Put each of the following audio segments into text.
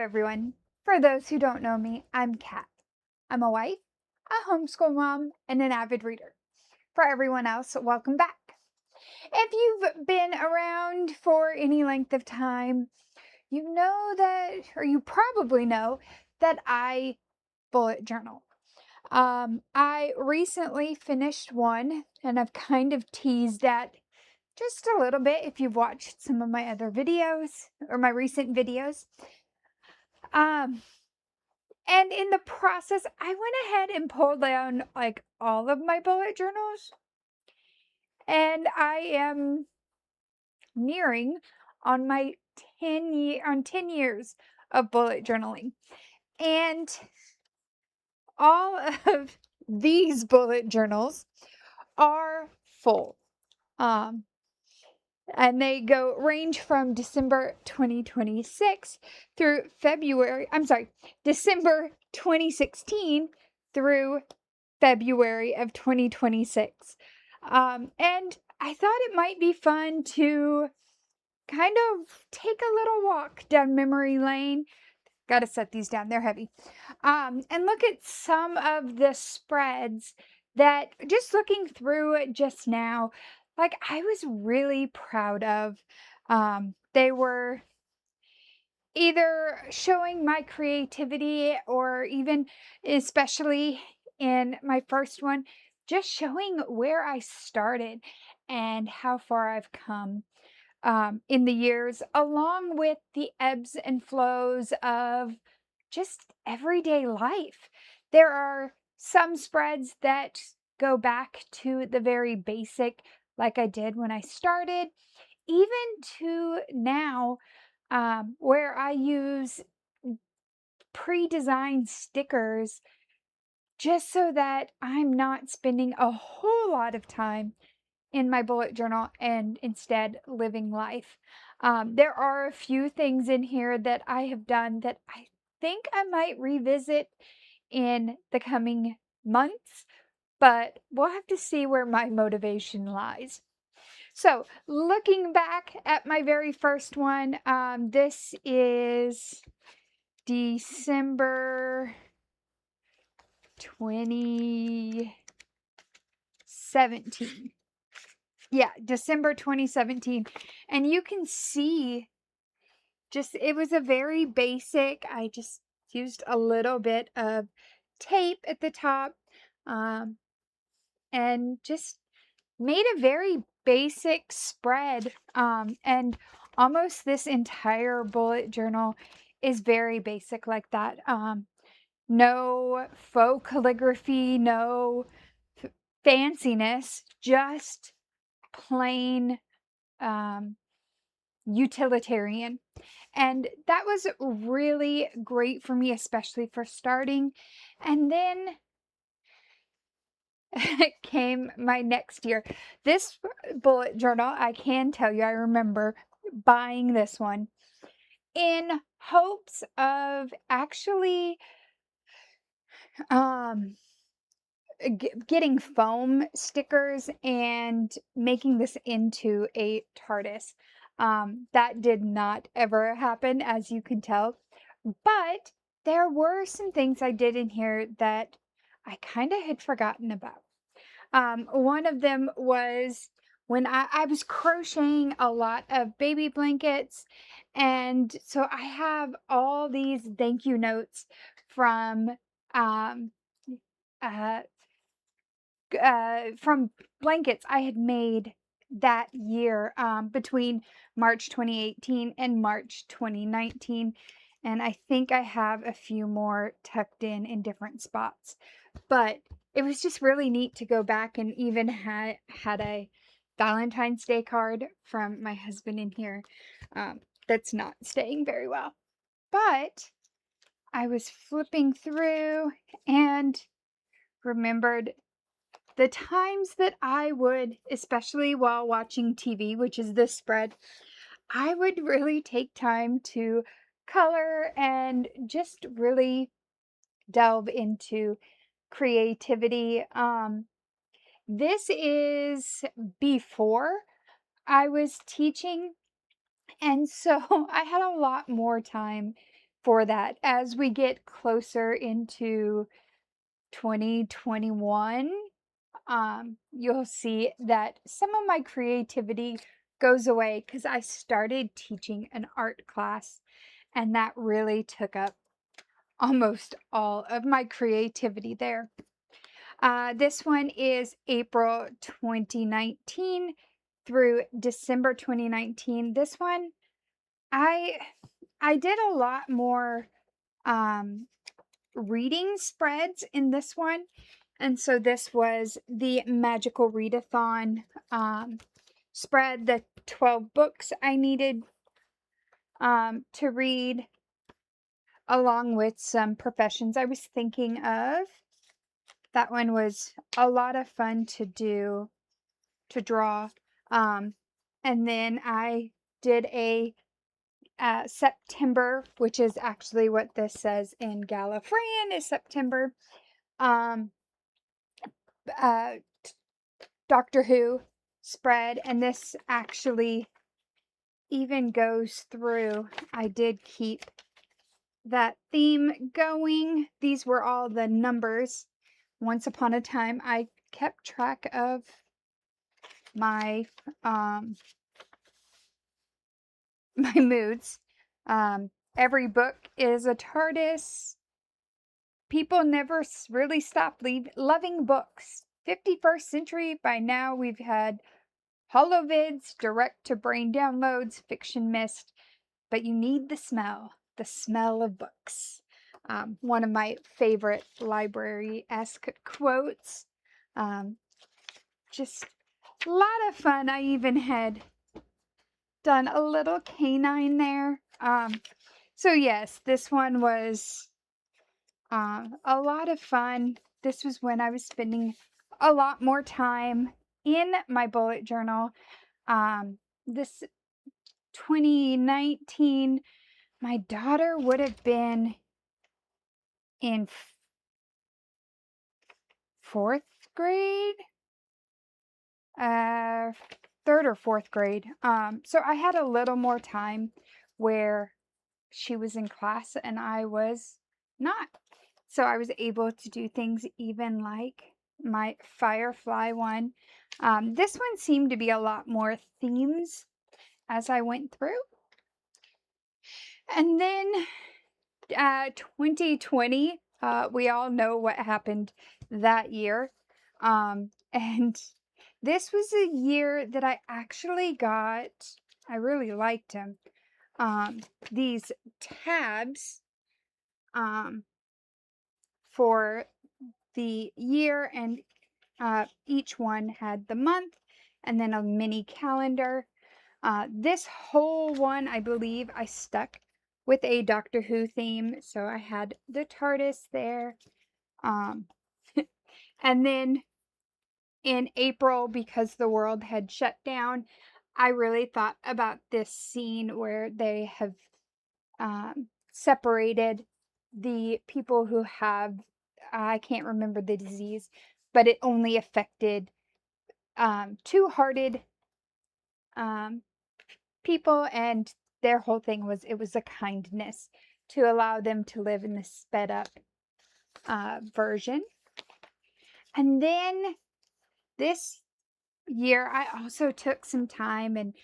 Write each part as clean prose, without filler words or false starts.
everyone. For those who don't know me, I'm Kat. I'm a wife, a homeschool mom, and an avid reader. For everyone else, welcome back. If you've been around for any length of time, you know that, or you probably know that I bullet journal. I recently finished one, and I've kind of teased at just a little bit if you've watched some of my other videos or my recent videos. And in the process, I went ahead and pulled down like all of my bullet journals, and I am nearing on my 10 years of bullet journaling. And all of these bullet journals are full. And they range from December 2026 through December 2016 through February of 2026. And I thought it might be fun to kind of take a little walk down memory lane. Got to set these down, they're heavy. And look at some of the spreads that, just looking through it just now, like I was really proud of. They were either showing my creativity, or even, especially in my first one, just showing where I started and how far I've come in the years, along with the ebbs and flows of just everyday life. There are some spreads that go back to the very basic, like I did when I started, even to now, where I use pre-designed stickers just so that I'm not spending a whole lot of time in my bullet journal and instead living life. There are a few things in here that I have done that I think I might revisit in the coming months, but we'll have to see where my motivation lies. So, looking back at my very first one, this is December 2017. Yeah, December 2017. And you can see it was a very basic, I just used a little bit of tape at the top, and just made a very basic spread. And almost this entire bullet journal is very basic like that. No faux calligraphy, no fanciness, just plain utilitarian. And that was really great for me, especially for starting. And then came my next year. This bullet journal, I can tell you, I remember buying this one in hopes of actually getting foam stickers and making this into a TARDIS. That did not ever happen, as you can tell, but there were some things I did in here that I kind of had forgotten about. One of them was when I was crocheting a lot of baby blankets, and so I have all these thank you notes from um, uh, from blankets I had made that year, between March 2018 and March 2019. And I think I have a few more tucked in different spots. But it was just really neat to go back, and even had a Valentine's Day card from my husband in here, that's not staying very well. But I was flipping through and remembered the times that I would, especially while watching TV, which is this spread, I would really take time to color and just really delve into creativity. This is before I was teaching, and so I had a lot more time for that. As we get closer into 2021, you'll see that some of my creativity goes away because I started teaching an art class, and that really took up almost all of my creativity there. This one is April 2019 through December 2019. This one, I did a lot more reading spreads in this one. And so this was the Magical Readathon spread, the 12 books I needed to read, along with some professions I was thinking of. That one was a lot of fun to do, to draw. And then I did a September, which is actually what this says in Gallifreyan is September. Doctor Who spread, and this actually even goes through. I did keep that theme going. These were all the numbers. Once upon a time, I kept track of my my moods. Every book is a TARDIS. People never really stop loving books. 51st century, by now we've had holovids, direct-to-brain downloads, fiction mist, but you need the smell of books. One of my favorite library-esque quotes. Just a lot of fun. I even had done a little canine there. So yes, this one was a lot of fun. This was when I was spending a lot more time in my bullet journal. This 2019, my daughter would have been in fourth grade, third or fourth grade. So I had a little more time where she was in class and I was not. So I was able to do things even like my Firefly one. This one seemed to be a lot more themes as I went through. And then 2020, we all know what happened that year. And this was a year that I actually got, I really liked them, these tabs for the year, and each one had the month and then a mini calendar. This whole one, I believe I stuck with a Doctor Who theme. So I had the TARDIS there. And then in April, because the world had shut down, I really thought about this scene where they have separated the people who have, I can't remember the disease, but it only affected two-hearted people, and their whole thing was it was a kindness to allow them to live in this sped up version. And then this year I also took some time, and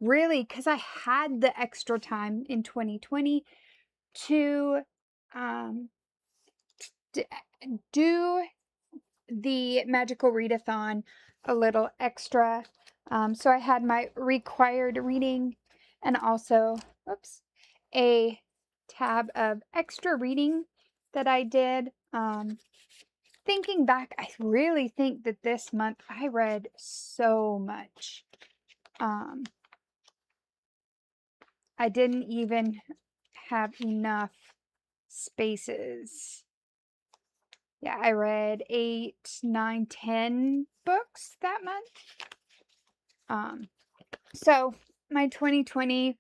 really because I had the extra time in 2020 to do the Magical Readathon a little extra. So I had my required reading and also, a tab of extra reading that I did. Thinking back, I really think that this month I read so much. I didn't even have enough spaces. Yeah, I read 8, 9, 10 books that month. So my 2020,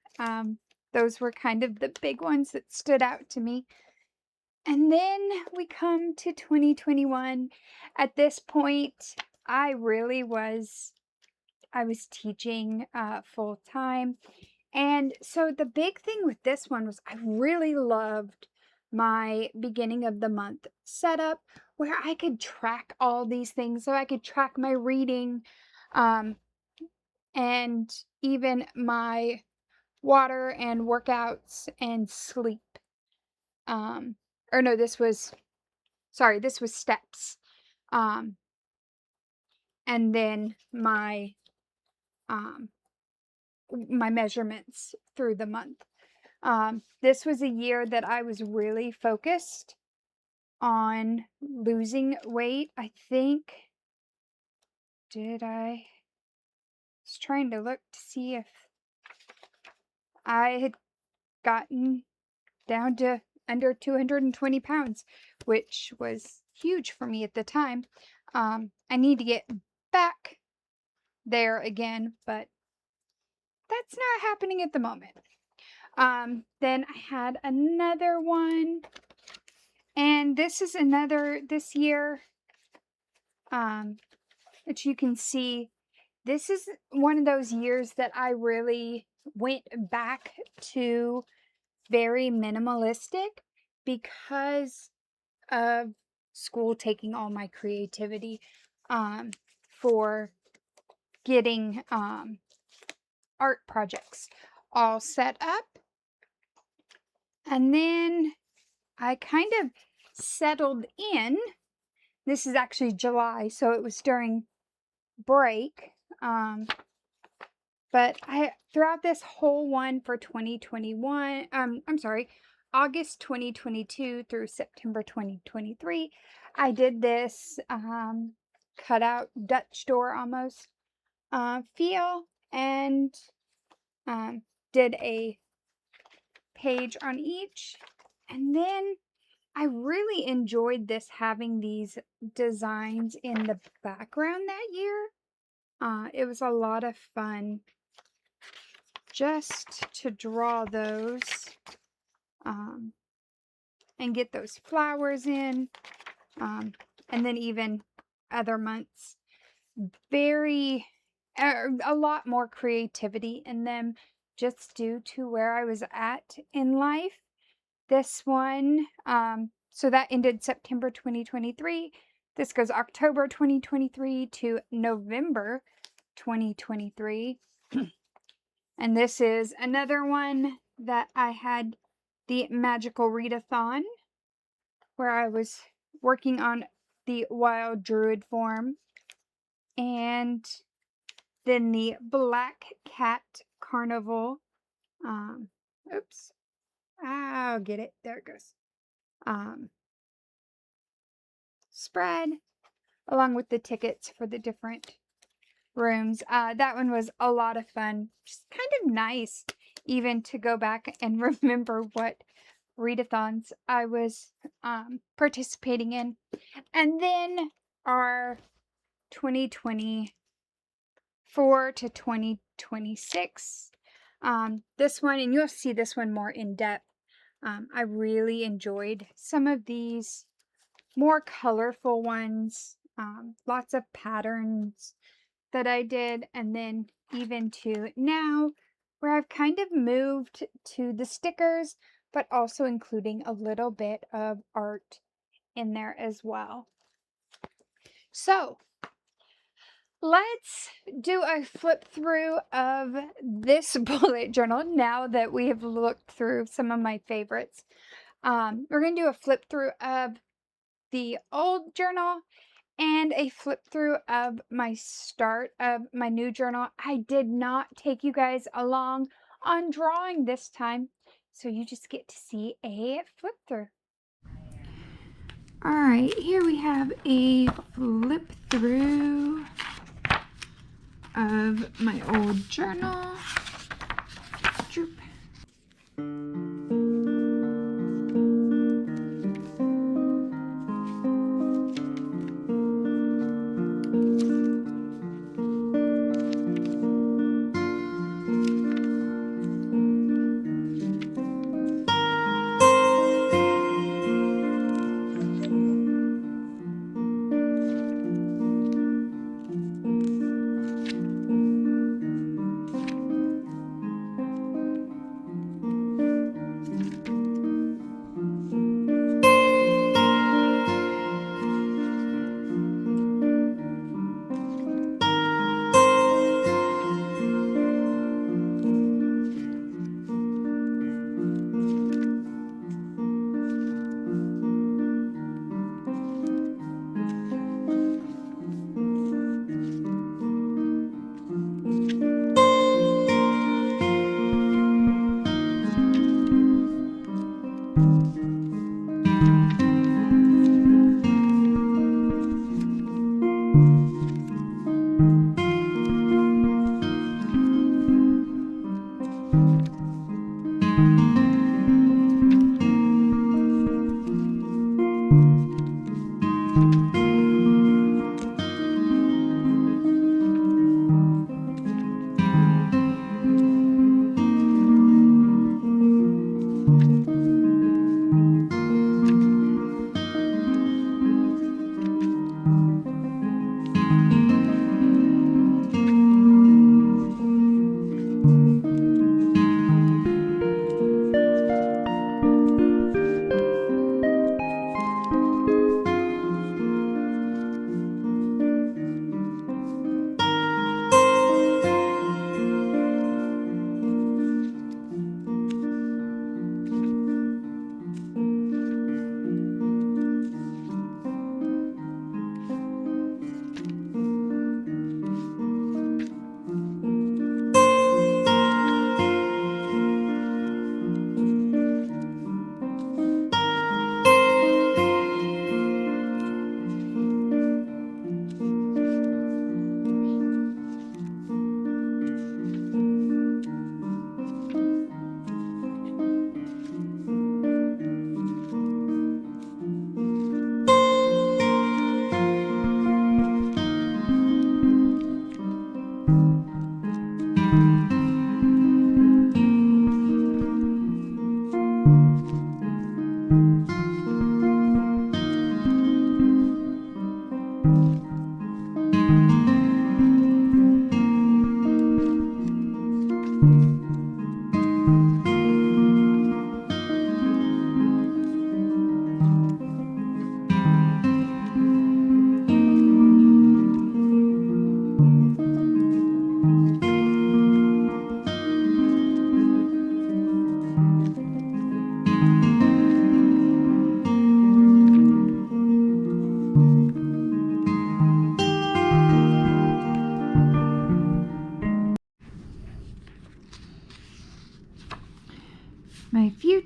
those were kind of the big ones that stood out to me. And then we come to 2021. At this point, I was teaching full time, And so the big thing with this one was I really loved my beginning of the month setup where I could track all these things. So I could track my reading, and even my water and workouts and sleep. Or no, this was steps. Um, and then my measurements through the month. This was a year that I was really focused on losing weight. I think, I was trying to look to see if I had gotten down to under 220 pounds, which was huge for me at the time. I need to get back there again, but that's not happening at the moment. Then I had another one, and this is another this year, that you can see. This is one of those years that I really went back to very minimalistic because of school taking all my creativity, for getting art projects all set up. And then I kind of settled in. This is actually July, so it was during break. But throughout this whole one for 2021, I'm sorry, August 2022 through September 2023, I did this cut out Dutch door almost feel, and did a page on each. And then I really enjoyed this, having these designs in the background that year. It was a lot of fun just to draw those, and get those flowers in, and then even other months. A lot more creativity in them, just due to where I was at in life. This one, so that ended September 2023. This goes October 2023 to November 2023. And this is another one that I had, the Magical Readathon, where I was working on the Wild Druid form. And then the Black Cat Carnival. Oops. I'll get it. There it goes. Spread, along with the tickets for the different rooms. That one was a lot of fun. Just kind of nice even to go back and remember what readathons I was participating in. And then our 2024 to 2026. This one, and you'll see this one more in depth. I really enjoyed some of these more colorful ones. Lots of patterns that I did, and then even to now where I've kind of moved to the stickers, but also including a little bit of art in there as well. So let's do a flip through of this bullet journal now that we have looked through some of my favorites. We're going to do a flip through of the old journal and a flip through of my start of my new journal. I did not take you guys along on drawing this time, so you just get to see a flip through. All right, here we have a flip through of my old journal. Droop.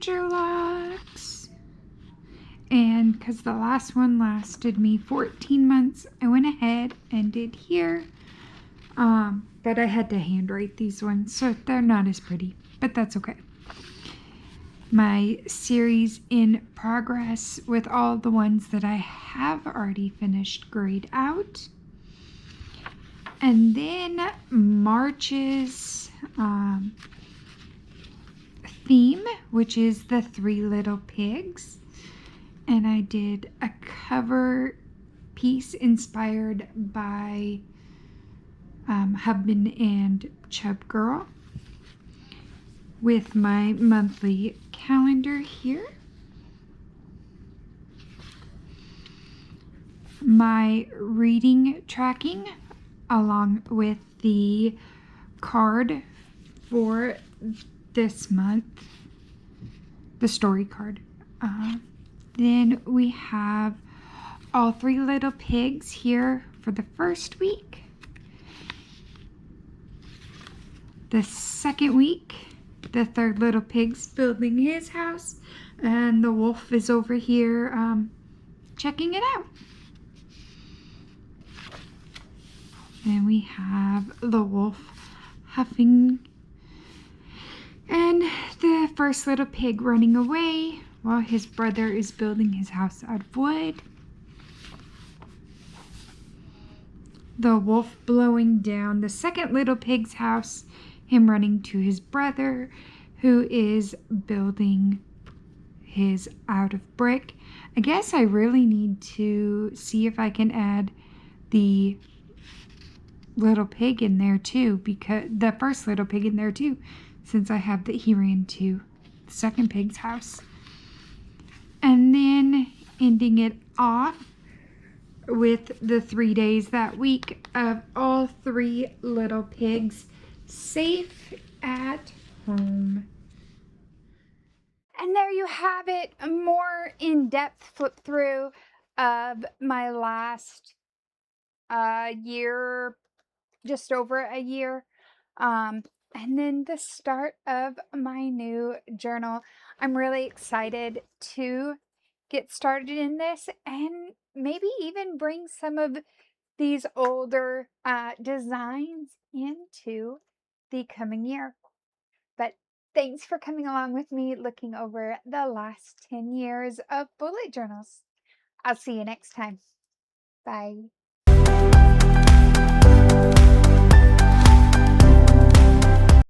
picture locks. And because the last one lasted me 14 months, I went ahead and did here. But I had to handwrite these ones, so they're not as pretty, but that's okay. My series in progress with all the ones that I have already finished grayed out. And then March's theme, which is the 3 little pigs. And I did a cover piece inspired by Hubman and Chub Girl with my monthly calendar here. My reading tracking along with the card for this month, the story card. Then we have all 3 little pigs here for the first week. The second week, the 3rd little pig's building his house, and the wolf is over here checking it out. And we have the wolf huffing, and the first little pig running away while his brother is building his house out of wood. The wolf blowing down the second little pig's house, him running to his brother who is building his out of brick. I guess I really need to see if I can add the little pig in there too, because the first little pig in there too, since I have that he ran to the second pig's house. And then ending it off with the 3 days that week of all 3 little pigs safe at home. And there you have it, a more in-depth flip through of my last year, just over a year. And then the start of my new journal. I'm really excited to get started in this and maybe even bring some of these older designs into the coming year. But thanks for coming along with me looking over the last 10 years of bullet journals. I'll see you next time. Bye.